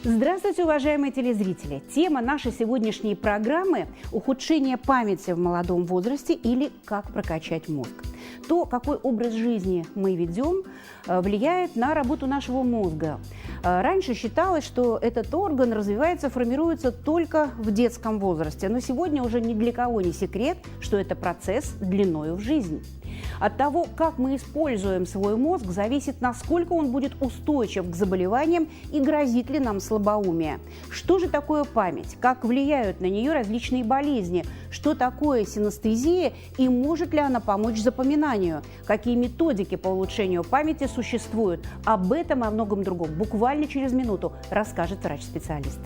Здравствуйте, уважаемые телезрители! Тема нашей сегодняшней программы – ухудшение памяти в молодом возрасте или как прокачать мозг. То, какой образ жизни мы ведем, влияет на работу нашего мозга. Раньше считалось, что этот орган развивается, формируется только в детском возрасте. Но сегодня уже ни для кого не секрет, что это процесс длиною в жизнь. От того, как мы используем свой мозг, зависит, насколько он будет устойчив к заболеваниям и грозит ли нам слабоумие. Что же такое память? Как влияют на нее различные болезни? Что такое синестезия и может ли она помочь запоминанию? Какие методики по улучшению памяти существуют? Об этом и о многом другом буквально через минуту расскажет врач-специалист.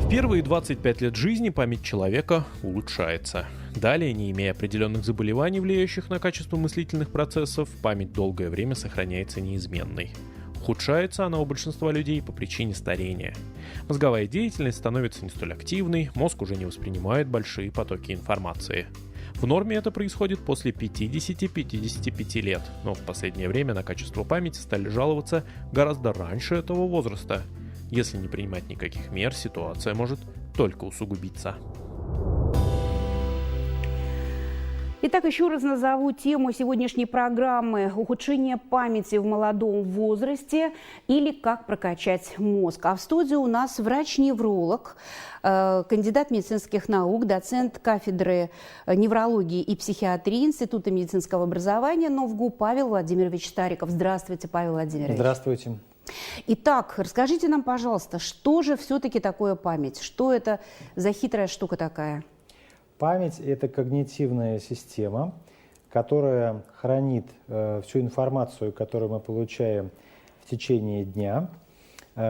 Первые 25 лет жизни память человека улучшается. Далее, не имея определенных заболеваний, влияющих на качество мыслительных процессов, память долгое время сохраняется неизменной. Ухудшается она у большинства людей по причине старения. Мозговая деятельность становится не столь активной, мозг уже не воспринимает большие потоки информации. В норме это происходит после 50-55 лет, но в последнее время на качество памяти стали жаловаться гораздо раньше этого возраста. Если не принимать никаких мер, ситуация может только усугубиться. Итак, еще раз назову тему сегодняшней программы – ухудшение памяти в молодом возрасте или как прокачать мозг. А в студии у нас врач-невролог, кандидат медицинских наук, доцент кафедры неврологии и психиатрии Института медицинского образования НОВГУ Павел Владимирович Стариков. Здравствуйте, Павел Владимирович. Здравствуйте. Итак, расскажите нам, пожалуйста, что же все-таки такое память? Что это за хитрая штука такая? Память – это когнитивная система, которая хранит всю информацию, которую мы получаем в течение дня,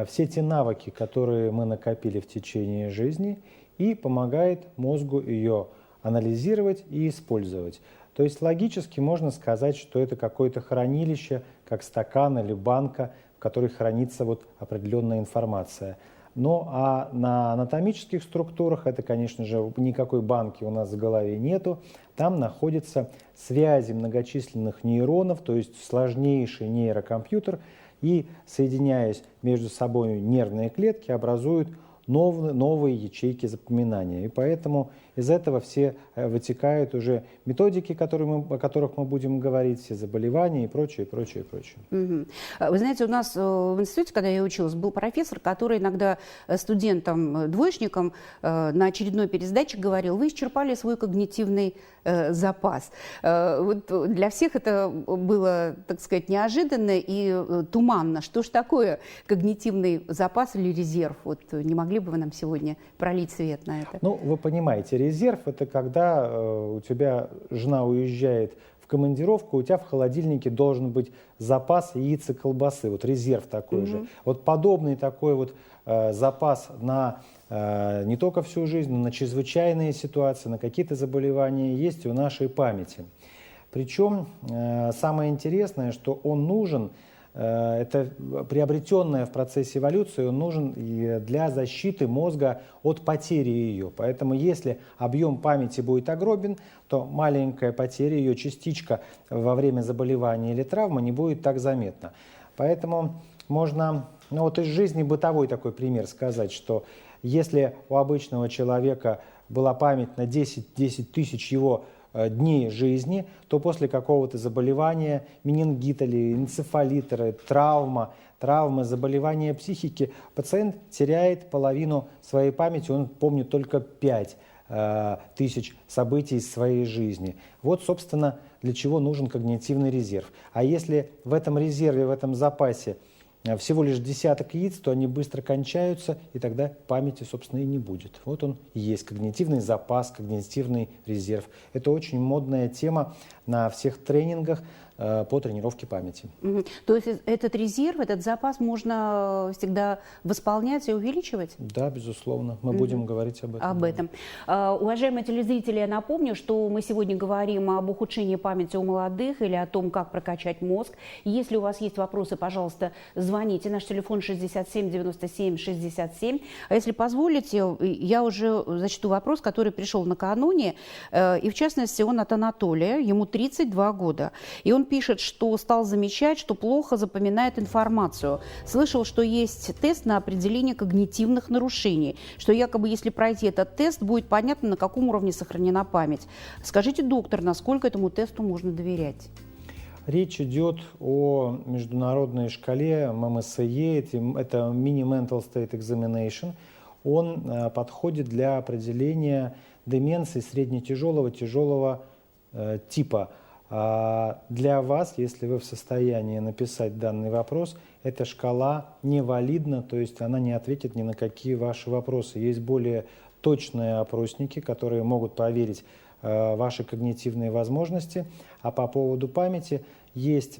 все те навыки, которые мы накопили в течение жизни, и помогает мозгу ее анализировать и использовать. То есть логически можно сказать, что это какое-то хранилище, как стакан или банка, в которой хранится определенная информация. Ну а на анатомических структурах, это, конечно же, никакой банки у нас в голове нету, там находятся связи многочисленных нейронов, то есть сложнейший нейрокомпьютер, и, соединяясь между собой, нервные клетки образуют новые ячейки запоминания. И поэтому из этого все вытекают уже методики, о которых мы будем говорить, все заболевания и прочее, прочее, прочее. Угу. Вы знаете, у нас в институте, когда я училась, был профессор, который иногда студентам, двоечникам на очередной пересдаче говорил: вы исчерпали свой когнитивный запас. Вот для всех это было, так сказать, неожиданно и туманно. Что ж такое когнитивный запас или резерв? Вот не могли бы вы нам сегодня пролить свет на это? Ну, вы понимаете, резерв – это когда у тебя жена уезжает в командировку, у тебя в холодильнике должен быть запас яиц и колбасы. Вот резерв такой же. Вот подобный такой запас на не только всю жизнь, но на чрезвычайные ситуации, на какие-то заболевания есть у нашей памяти. Причем самое интересное, что он нужен, это приобретенное в процессе эволюции, он нужен для защиты мозга от потери ее. Поэтому если объем памяти будет огромен, то маленькая потеря, ее частичка во время заболевания или травмы не будет так заметна. Поэтому можно, из жизни бытовой такой пример сказать, что если у обычного человека была память на 10 тысяч его дней жизни, то после какого-то заболевания, менингита или энцефалита, травмы, заболевания психики, пациент теряет половину своей памяти, он помнит только 5 тысяч событий из своей жизни. Вот, собственно, для чего нужен когнитивный резерв. А если в этом резерве, в этом запасе всего лишь десяток яиц, то они быстро кончаются, и тогда памяти, собственно, и не будет. Вот он и есть когнитивный запас, когнитивный резерв. Это очень модная тема на всех тренингах по тренировке памяти. То есть этот резерв, этот запас можно всегда восполнять и увеличивать? Да, безусловно. Мы будем говорить об этом. Об этом. Уважаемые телезрители, я напомню, что мы сегодня говорим об ухудшении памяти у молодых или о том, как прокачать мозг. Если у вас есть вопросы, пожалуйста, звоните. Наш телефон 67 97 67. А если позволите, я уже зачту вопрос, который пришел накануне. И в частности, он от Анатолия. Ему 32 года. И он пишет, что стал замечать, что плохо запоминает информацию. Слышал, что есть тест на определение когнитивных нарушений, что якобы если пройти этот тест, будет понятно, на каком уровне сохранена память. Скажите, доктор, насколько этому тесту можно доверять? Речь идет о международной шкале MMSE, это Mini Mental State Examination. Он подходит для определения деменции средне-тяжелого, тяжелого типа. Для вас, если вы в состоянии написать данный вопрос, эта шкала невалидна, то есть она не ответит ни на какие ваши вопросы. Есть более точные опросники, которые могут проверить ваши когнитивные возможности. А по поводу памяти есть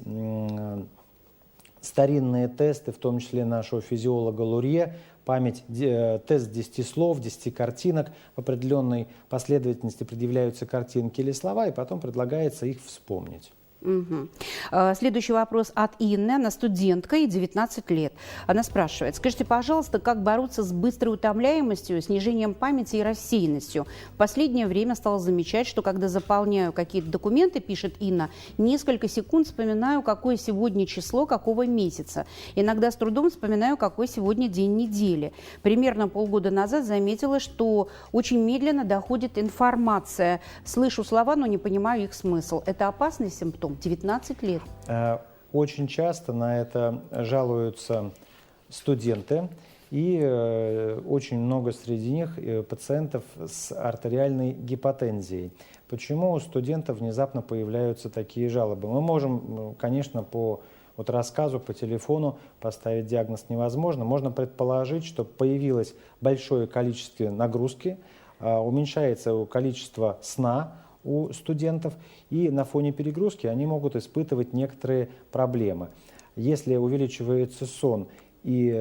старинные тесты, в том числе нашего физиолога Лурье, память, тест 10 слов, 10 картинок, в определенной последовательности предъявляются картинки или слова, и потом предлагается их вспомнить. Следующий вопрос от Инны. Она студентка, ей 19 лет. Она спрашивает: скажите, пожалуйста, как бороться с быстрой утомляемостью, снижением памяти и рассеянностью? В последнее время стала замечать, что когда заполняю какие-то документы, пишет Инна, несколько секунд вспоминаю, какое сегодня число, какого месяца. Иногда с трудом вспоминаю, какой сегодня день недели. Примерно полгода назад заметила, что очень медленно доходит информация. Слышу слова, но не понимаю их смысл. Это опасный симптом? 19 лет. Очень часто на это жалуются студенты, и очень много среди них пациентов с артериальной гипотензией. Почему у студентов внезапно появляются такие жалобы? Мы можем, конечно, по рассказу по телефону поставить диагноз невозможно. Можно предположить, что появилось большое количество нагрузки, уменьшается количество сна у студентов, и на фоне перегрузки они могут испытывать некоторые проблемы. Если увеличивается сон и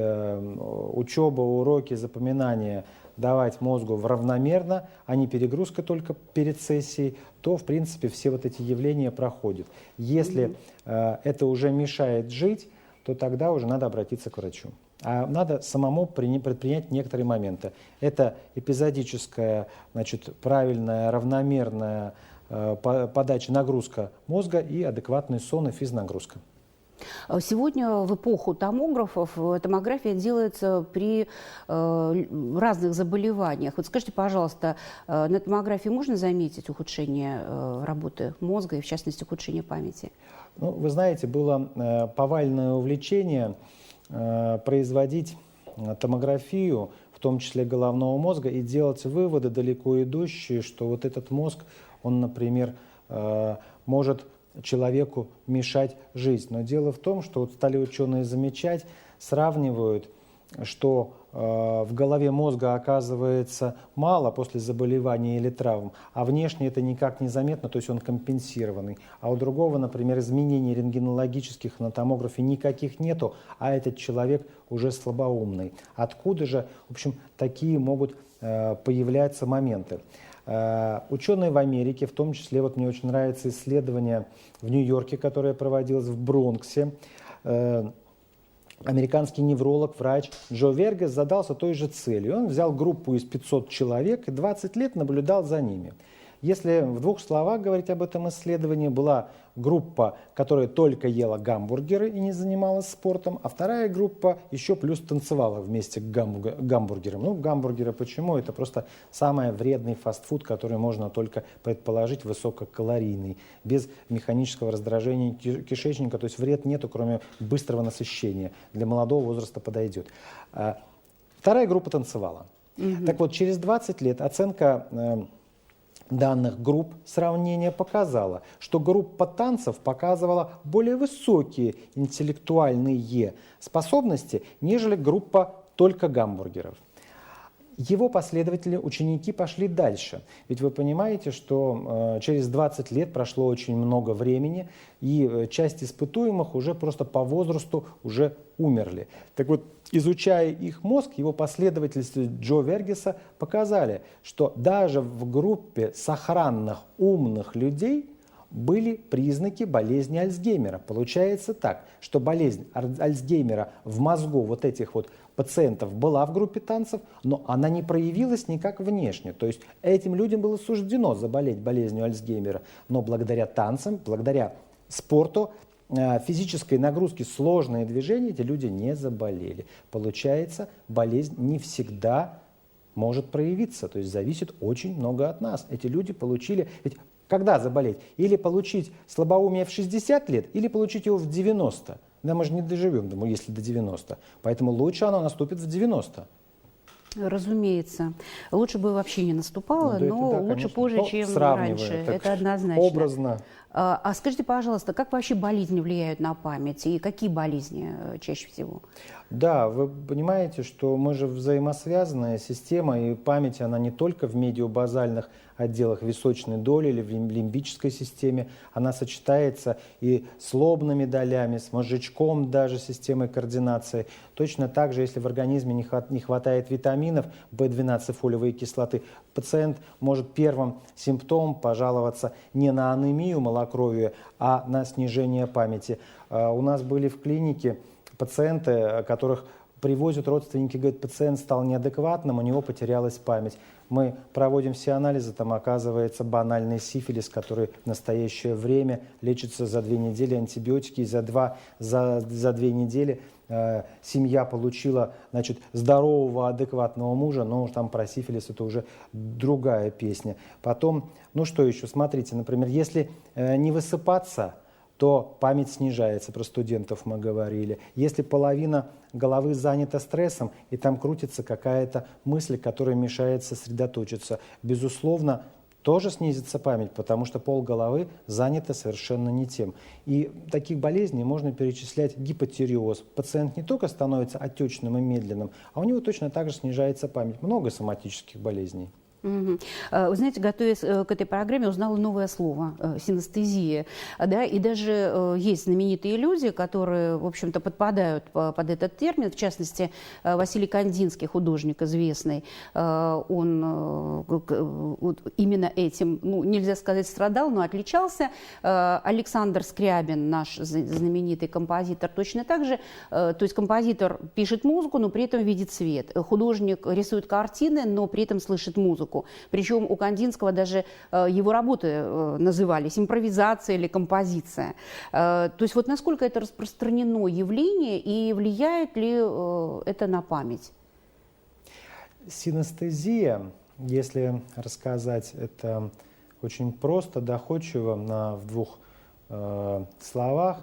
учеба, уроки, запоминания давать мозгу равномерно, а не перегрузка только перед сессией, то, в принципе, все вот эти явления проходят. Если это уже мешает жить, то тогда уже надо обратиться к врачу. А надо самому предпринять некоторые моменты. Это эпизодическая, правильная, равномерная подача, нагрузка мозга и адекватный сон и физнагрузка. Сегодня в эпоху томографов томография делается при разных заболеваниях. Вот скажите, пожалуйста, на томографии можно заметить ухудшение работы мозга и, в частности, ухудшение памяти? Ну, вы знаете, было повальное увлечение производить томографию, в том числе головного мозга, и делать выводы далеко идущие, что вот этот мозг, он, например, может человеку мешать жить. Но дело в том, что вот стали ученые замечать, сравнивают, что в голове мозга оказывается мало после заболевания или травм, а внешне это никак не заметно, то есть он компенсированный. А у другого, например, изменений рентгенологических на томографе никаких нету, а этот человек уже слабоумный. Откуда же, в общем, такие могут появляться моменты? Ученые в Америке, в том числе, вот мне очень нравится исследование в Нью-Йорке, которое проводилось в Бронксе. Американский невролог, врач Джо Вергес задался той же целью. Он взял группу из 500 человек и 20 лет наблюдал за ними. Если в двух словах говорить об этом исследовании, была группа, которая только ела гамбургеры и не занималась спортом, а вторая группа еще плюс танцевала вместе к гамбургерам. Ну, гамбургеры почему? Это просто самый вредный фастфуд, который можно только предположить, высококалорийный, без механического раздражения кишечника, то есть вред нету, кроме быстрого насыщения. Для молодого возраста подойдет. Вторая группа танцевала. Так вот, через 20 лет оценка данных групп сравнения показало, что группа танцев показывала более высокие интеллектуальные способности, нежели группа только гамбургеров. Его последователи, ученики пошли дальше. Ведь вы понимаете, что через 20 лет прошло очень много времени, и часть испытуемых уже просто по возрасту уже умерли. Так вот, изучая их мозг, его последователи Джо Вергеса показали, что даже в группе сохранных умных людей были признаки болезни Альцгеймера. Получается так, что болезнь Альцгеймера в мозгу вот этих вот пациентов была в группе танцев, но она не проявилась никак внешне. То есть этим людям было суждено заболеть болезнью Альцгеймера. Но благодаря танцам, благодаря спорту, физической нагрузке, сложные движения, эти люди не заболели. Получается, болезнь не всегда может проявиться. То есть зависит очень много от нас. Эти люди получили... Ведь когда заболеть? Или получить слабоумие в 60 лет, или получить его в 90. Да мы же не доживем, думаю, если до 90. Поэтому лучше оно наступит в 90. Разумеется. Лучше бы вообще не наступало, Ну, да, но это да, лучше конечно. позже, Но чем сравнивая, раньше. так Это однозначно. Образно. А скажите, пожалуйста, как вообще болезни влияют на память и какие болезни чаще всего? Да, вы понимаете, что мы же взаимосвязанная система, и память, она не только в медиобазальных отделах височной доли или в лимбической системе, она сочетается и с лобными долями, с мозжечком, даже системой координации. Точно так же, если в организме не хватает витаминов, В12 фолиевой кислоты, пациент может первым симптомом пожаловаться не на анемию малокровия, а на снижение памяти. У нас были в клинике пациенты, которых привозят родственники, говорят, пациент стал неадекватным, у него потерялась память. Мы проводим все анализы, там оказывается банальный сифилис, который в настоящее время лечится за 2 недели, антибиотики, и за 2 недели семья получила, значит, здорового, адекватного мужа, но там про сифилис это уже другая песня. Потом, ну что еще, смотрите, например, если не высыпаться, то память снижается, про студентов мы говорили. Если половина головы занята стрессом, и там крутится какая-то мысль, которая мешает сосредоточиться, безусловно, тоже снизится память, потому что полголовы занято совершенно не тем. И таких болезней можно перечислять гипотиреоз. Пациент не только становится отечным и медленным, а у него точно так же снижается память. Много соматических болезней. Угу. Вы знаете, готовясь к этой программе, узнала новое слово – синестезия. Да? И даже есть знаменитые люди, которые, в общем-то, подпадают под этот термин. В частности, Василий Кандинский, художник известный, он именно этим, ну, нельзя сказать, страдал, но отличался. Александр Скрябин, наш знаменитый композитор, точно так же. То есть композитор пишет музыку, но при этом видит свет. Художник рисует картины, но при этом слышит музыку. Причем у Кандинского даже его работы назывались импровизация или композиция. То есть вот насколько это распространено явление и влияет ли это на память? Синестезия, если рассказать это очень просто, доходчиво, в 2 словах,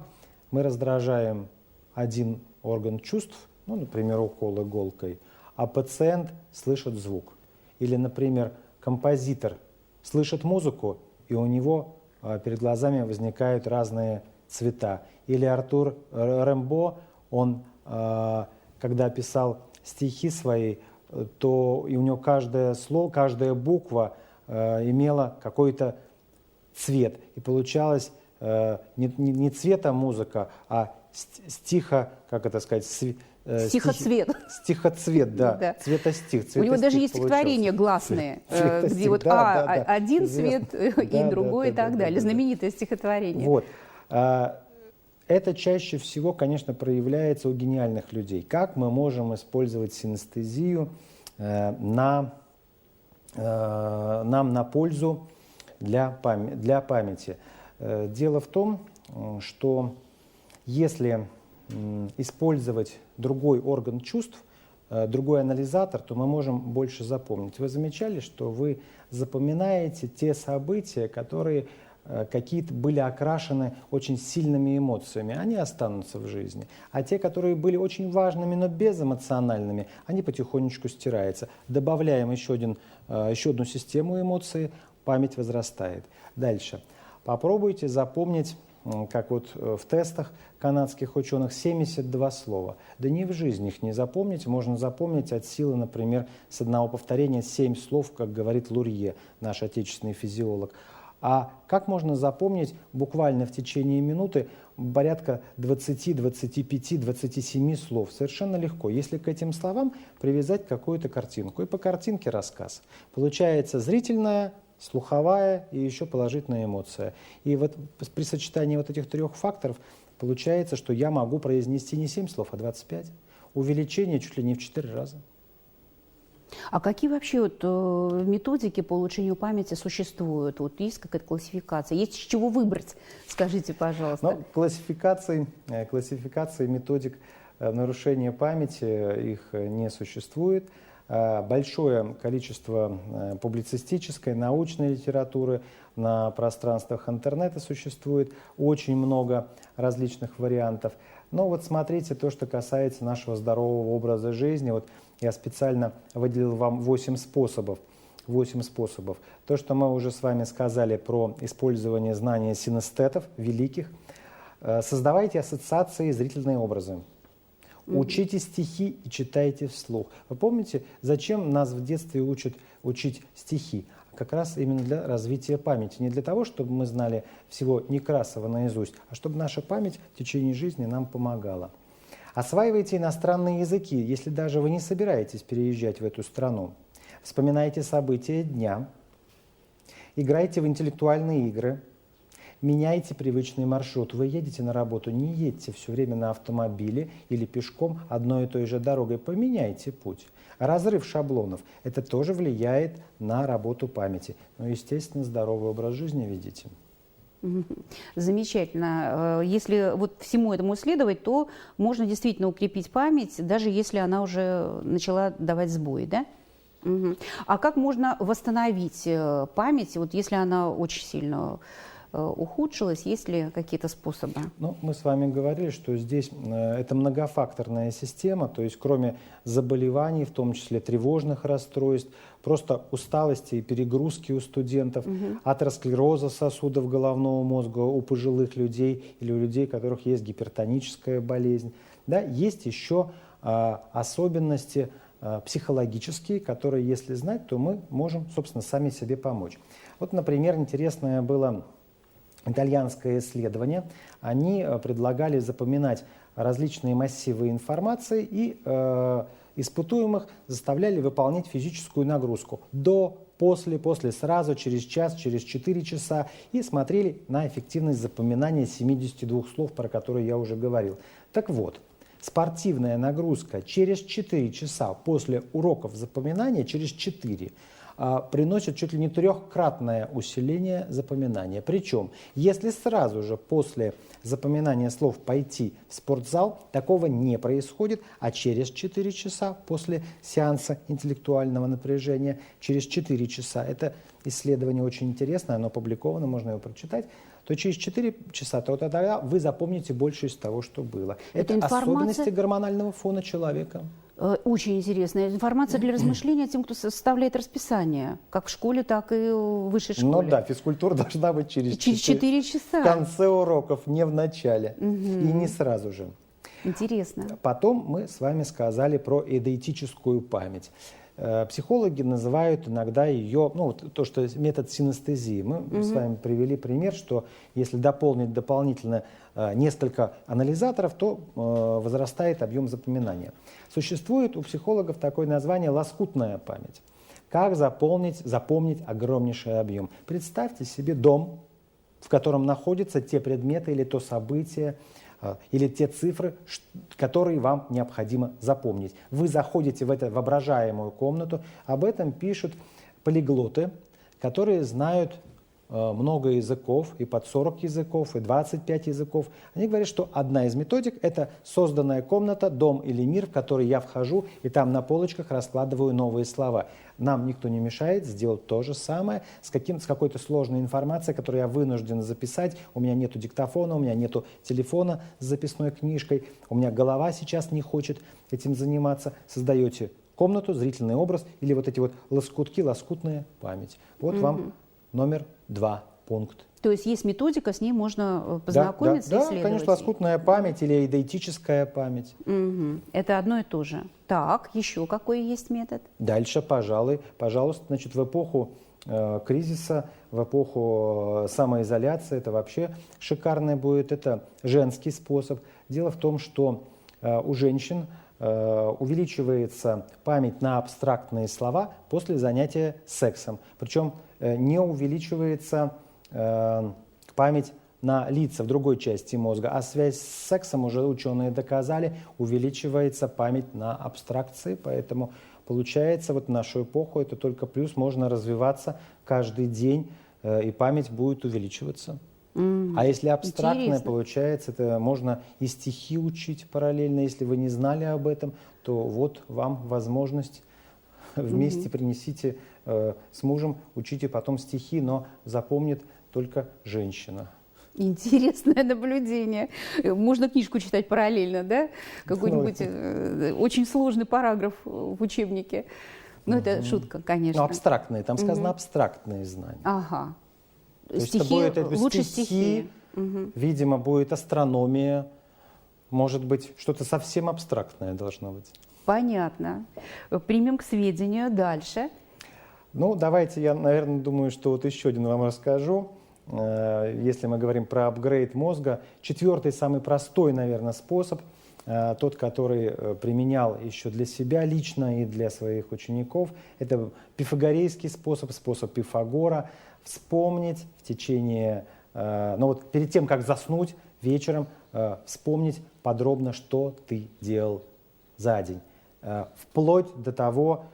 мы раздражаем один орган чувств, ну, например, укол иголкой, а пациент слышит звук. Или, например, композитор слышит музыку, и у него перед глазами возникают разные цвета. Или Артур Рембо, он, когда писал стихи свои, то и у него каждое слово, каждая буква имела какой-то цвет. И получалось не цвета музыка, а стиха, как это сказать, стихоцвет. Стихоцвет, да. Цветостих. У него даже есть стихотворения гласные, где вот один цвет и другой и так далее. Знаменитое стихотворение. Вот. Это чаще всего, конечно, проявляется у гениальных людей. Как мы можем использовать синестезию нам на пользу для памяти? Дело в том, что если использовать другой орган чувств, другой анализатор, то мы можем больше запомнить. Вы замечали, что вы запоминаете те события, которые какие-то были окрашены очень сильными эмоциями, они останутся в жизни. А те, которые были очень важными, но безэмоциональными, они потихонечку стираются. Добавляем еще одну систему эмоций, память возрастает. Дальше. Попробуйте запомнить, как вот в тестах канадских ученых, 72 слова. Да ни в жизни их не запомнить. Можно запомнить от силы, например, с одного повторения 7 слов, как говорит Лурье, наш отечественный физиолог. А как можно запомнить буквально в течение минуты порядка 20, 25, 27 слов? Совершенно легко, если к этим словам привязать какую-то картинку. И по картинке рассказ. Получается зрительная, слуховая и еще положительная эмоция. И вот при сочетании вот этих 3 факторов получается, что я могу произнести не 7 слов, а 25. Увеличение чуть ли не в 4 раза. А какие вообще вот методики по улучшению памяти существуют? Вот есть какая-то классификация? Есть с чего выбрать? Скажите, пожалуйста. Ну, классификации методик нарушения памяти их не существует. Большое количество публицистической, научной литературы на пространствах интернета существует. Очень много различных вариантов. Но вот смотрите, то, что касается нашего здорового образа жизни. Вот я специально выделил вам 8 способов. 8 способов. То, что мы уже с вами сказали про использование знания синестетов великих. Создавайте ассоциации, зрительные образы. Учите стихи и читайте вслух. Вы помните, зачем нас в детстве учат учить стихи? Как раз именно для развития памяти. Не для того, чтобы мы знали всего Некрасова наизусть, а чтобы наша память в течение жизни нам помогала. Осваивайте иностранные языки, если даже вы не собираетесь переезжать в эту страну. Вспоминайте события дня. Играйте в интеллектуальные игры. Меняйте привычный маршрут. Вы едете на работу, не едьте все время на автомобиле или пешком одной и той же дорогой. Поменяйте путь. Разрыв шаблонов – это тоже влияет на работу памяти. Ну, естественно, здоровый образ жизни ведите. Замечательно. Если вот всему этому следовать, то можно действительно укрепить память, даже если она уже начала давать сбои, да? А как можно восстановить память, вот если она очень сильно ухудшилась, есть ли какие-то способы? Ну, мы с вами говорили, что здесь это многофакторная система, то есть кроме заболеваний, в том числе тревожных расстройств, просто усталости и перегрузки у студентов, атеросклероза сосудов головного мозга у пожилых людей или у людей, у которых есть гипертоническая болезнь. Да, есть еще особенности психологические, которые, если знать, то мы можем, собственно, сами себе помочь. Вот, например, интересное было итальянское исследование. Они предлагали запоминать различные массивы информации и испытуемых заставляли выполнять физическую нагрузку до, после, сразу, через час, через 4 часа и смотрели на эффективность запоминания 72 слов, про которые я уже говорил. Так вот, спортивная нагрузка через 4 часа после уроков запоминания, через 4, приносит чуть ли не 3-кратное усиление запоминания. Причем, если сразу же после запоминания слов пойти в спортзал, такого не происходит, а через 4 часа после сеанса интеллектуального напряжения, через 4 часа, это исследование очень интересное, оно опубликовано, можно его прочитать, то через 4 часа то тогда вы запомните больше из того, что было. Это особенности гормонального фона человека. Очень интересная информация для размышления тем, кто составляет расписание, как в школе, так и в высшей школе. Ну да, физкультура должна быть через 4 часа. В конце уроков, не в начале. И не сразу же. Интересно. Потом мы с вами сказали про эдейтическую память. Психологи называют иногда ее, ну, то, что метод синестезии. Мы с вами привели пример, что если дополнить дополнительно несколько анализаторов, то возрастает объем запоминания. Существует у психологов такое название лоскутная память. Как запомнить огромнейший объем? Представьте себе дом, в котором находятся те предметы или то событие, или те цифры, которые вам необходимо запомнить. Вы заходите в эту воображаемую комнату, об этом пишут полиглоты, которые знают много языков, и под 40 языков, и 25 языков. Они говорят, что одна из методик – это созданная комната, дом или мир, в который я вхожу, и там на полочках раскладываю новые слова. Нам никто не мешает сделать то же самое с какой-то сложной информацией, которую я вынужден записать. У меня нету диктофона, у меня нету телефона с записной книжкой, у меня голова сейчас не хочет этим заниматься. Создаете комнату, зрительный образ или вот эти вот лоскутки, лоскутная память. Вот вам номер 2 пункт. То есть есть методика, с ней можно познакомиться, да, исследовать. конечно, лоскутная память или эйдетическая память. Мгм. Это одно и то же. Так, еще какой есть метод? Дальше, пожалуйста, значит, в эпоху кризиса, в эпоху самоизоляции, это вообще шикарное будет, это женский способ. Дело в том, что у женщин увеличивается память на абстрактные слова после занятия сексом. Причем не увеличивается память на лица в другой части мозга, а связь с сексом, уже ученые доказали, увеличивается память на абстракции, поэтому получается, вот в нашу эпоху это только плюс, можно развиваться каждый день, и память будет увеличиваться. А если абстрактное, Интересно. получается, это можно и стихи учить параллельно. Если вы не знали об этом, то вот вам возможность. Вместе принесите с мужем, учите потом стихи, но запомнит только женщина. Интересное наблюдение. Можно книжку читать параллельно, да? Какой-нибудь очень сложный параграф в учебнике. Ну, это шутка, конечно. Ну, абстрактные, там сказано абстрактные знания. Ага. То есть Стихи, это будет лучше стихи, видимо, будет астрономия, может быть, что-то совсем абстрактное должно быть. Понятно. Примем к сведению. Дальше. Ну, давайте я, наверное, думаю, что вот еще один вам расскажу. Если мы говорим про апгрейд мозга, 4-й, самый простой, наверное, способ, тот, который применял еще для себя лично и для своих учеников, это пифагорейский способ, способ Пифагора. Вспомнить в течение, ну вот перед тем, как заснуть вечером, вспомнить подробно, что ты делал за день. Вплоть до того,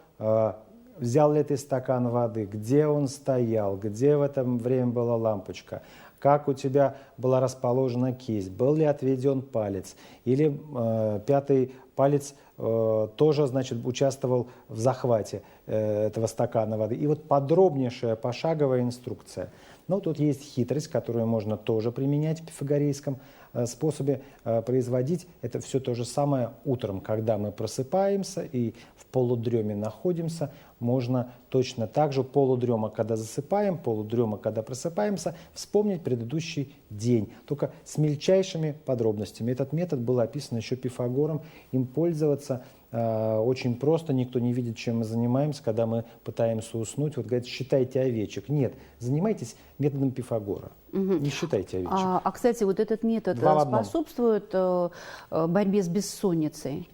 взял ли ты стакан воды, где он стоял, где в это время была лампочка, как у тебя была расположена кисть, был ли отведен палец, или 5-й палец тоже, значит, участвовал в захвате этого стакана воды. И вот подробнейшая пошаговая инструкция. Но тут есть хитрость, которую можно тоже применять в пифагорейском способе производить. Это все то же самое утром, когда мы просыпаемся и в полудреме находимся, можно точно так же полудрема, когда засыпаем, полудрема, когда просыпаемся, вспомнить предыдущий день, только с мельчайшими подробностями. Этот метод был описан еще Пифагором, им пользоваться очень просто, никто не видит, чем мы занимаемся, когда мы пытаемся уснуть. Вот говорят, считайте овечек. Нет, занимайтесь методом Пифагора, не считайте овечек. Кстати, вот этот метод Два в одном. способствует борьбе с бессонницей?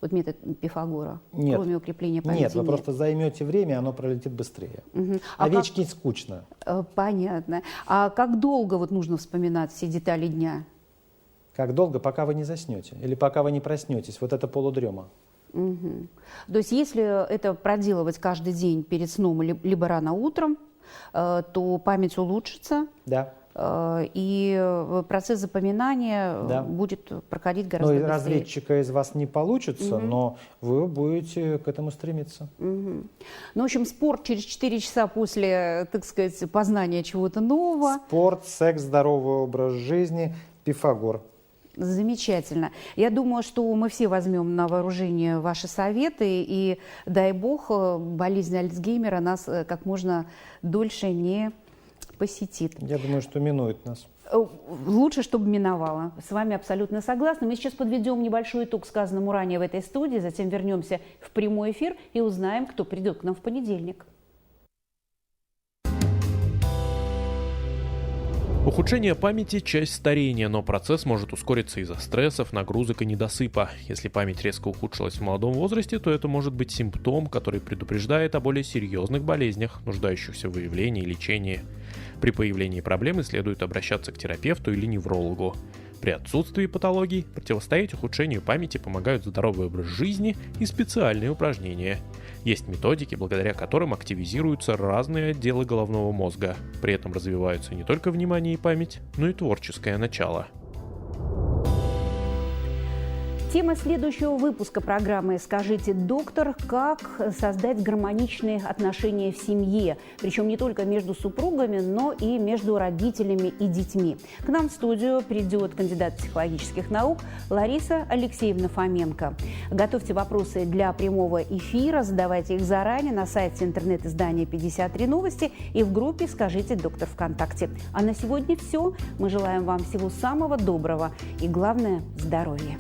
Вот метод Пифагора, Нет. кроме укрепления памяти? Нет, вы просто займете время, оно пролетит быстрее. Овечки скучно. Понятно. А как долго вот нужно вспоминать все детали дня? Как долго? Пока вы не заснете или пока вы не проснетесь. Вот это полудрема. То есть если это проделывать каждый день перед сном либо рано утром, то память улучшится, Да. и процесс запоминания Да. будет проходить Ну гораздо и быстрее. разведчика из вас не получится, но вы будете к этому стремиться. Ну, в общем, спорт через 4 часа после, так сказать, познания чего-то нового. Спорт, секс, здоровый образ жизни, Пифагор. Замечательно. Я думаю, что мы все возьмем на вооружение ваши советы, и, дай бог, болезнь Альцгеймера нас как можно дольше не посетит. Я думаю, что минует нас. Лучше, чтобы миновало. С вами абсолютно согласна. Мы сейчас подведем небольшой итог сказанному ранее в этой студии, затем вернемся в прямой эфир и узнаем, кто придет к нам в понедельник. Ухудшение памяти – часть старения, но процесс может ускориться из-за стрессов, нагрузок и недосыпа. Если память резко ухудшилась в молодом возрасте, то это может быть симптом, который предупреждает о более серьезных болезнях, нуждающихся в выявлении и лечении. При появлении проблемы следует обращаться к терапевту или неврологу. При отсутствии патологий противостоять ухудшению памяти помогают здоровый образ жизни и специальные упражнения. Есть методики, благодаря которым активизируются разные отделы головного мозга. При этом развиваются не только внимание и память, но и творческое начало. Тема следующего выпуска программы «Скажите, доктор», как создать гармоничные отношения в семье, причем не только между супругами, но и между родителями и детьми. К нам в студию придет кандидат психологических наук Лариса Алексеевна Фоменко. Готовьте вопросы для прямого эфира, задавайте их заранее на сайте интернет-издания 53 новости и в группе «Скажите, доктор» ВКонтакте. А на сегодня все. Мы желаем вам всего самого доброго и, главное, здоровья.